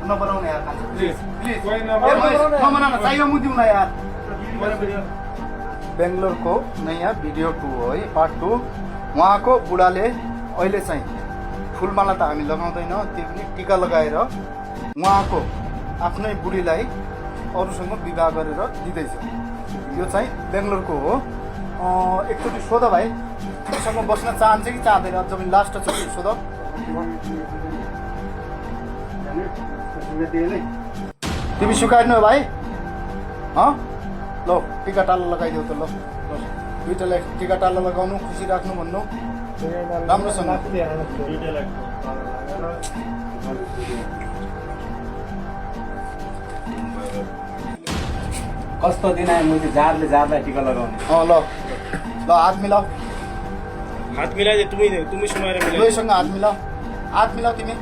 नबनाउने यार प्लिज नबनाउन चाहियो म दिउँला यार बेङ्गलोरको नयाँ भिडियो 2 हो है पार्ट 2 उहाँको बुढाले अहिले चाहिँ फुलमाला त हामी लगाउँदैन त्यो पनि टिका लगाएर उहाँको आफ्नै बुढीलाई अरूसँग विवाह गरेर दिँदैछ यो चाहिँ बेङ्गलोरको हो एकचोटि सोध भाइ तिमीसँग बस्न चाहन्छ कि चाहँदैन अझ पनि लास्ट चोटि सोध तिमी सुकाइनु भाइ ल टिका टालो लगाइदेऊ त ल दुइटालाई टिका टालो लगाउनु खुसी राख्नु भन्नु राम्रोसँग कस्तो दिन आयो मैले जारले जारलाई टिका लगाउने ल ल हात मिलाऊ हात मिलाइदे तुमी सुमाएर मिलाइ दुवैसँग हात मिलाऊ तिमी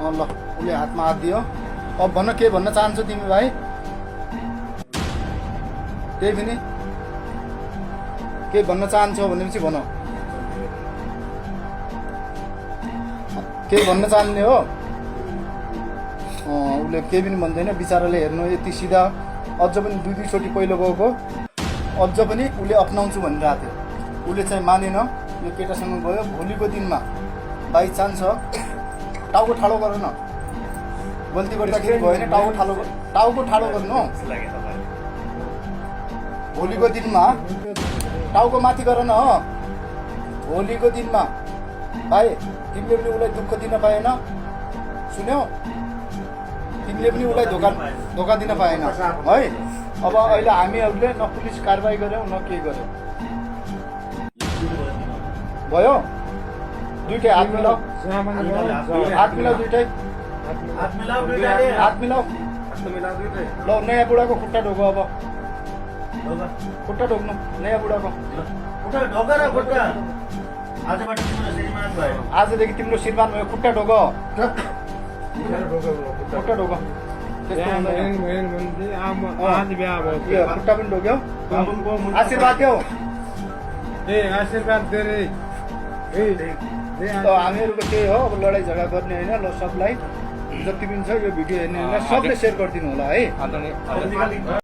ल उसले हातमा हात दियो अब भन्न के भन्न चाहन्छौ तिमी भाइ त्यही पनि के भन्न चाहन्छौ भनेपछि भन के भन्न चाहने हो उसले केही पनि भन्दैन बिचाराले हेर्नु यति सिधा अझ पनि दुई चोटि पहिलो गएको अझ पनि उसले अप्नाउँछु भनिरहेको थियो उसले चाहिँ मानेन यो केटासँग गयो भोलिको दिनमा बाई चान्स टाउको ठाडो गर न गल्ती गर्दाखेरि भयो भने टाउको ठाडो गर्नु भोलिको दिनमा टाउको माथि गर न भोलिको दिनमा भाइ तिमीले पनि उसलाई दुःख दिन पाएन सुन्यौ तिमीले पनि उसलाई धोका दिन पाएन है अब अहिले हामीहरूले न पुलिस कारवाही गर्यौँ न के गर्यौँ भयो दुइटै हात मिलाऊ दुइटै हात मिलाऊ ल नयाँ बुढाको खुट्टा ढोको अब खुट्टा ढोक्नु नयाँ बुढाको आजदेखि तिम्रो श्रीमान भयो खुट्टा ढोको खुट्टा ढोको खुट्टा पनि ढोक्यौ आशीर्वाद देऊ आशीर्वाद दे रे हामीहरूको त्यही हो अब लडाइँ झगडा गर्ने होइन ल सबलाई जति पनि छ यो भिडियो हेर्ने होइन सबले सेयर गरिदिनु होला है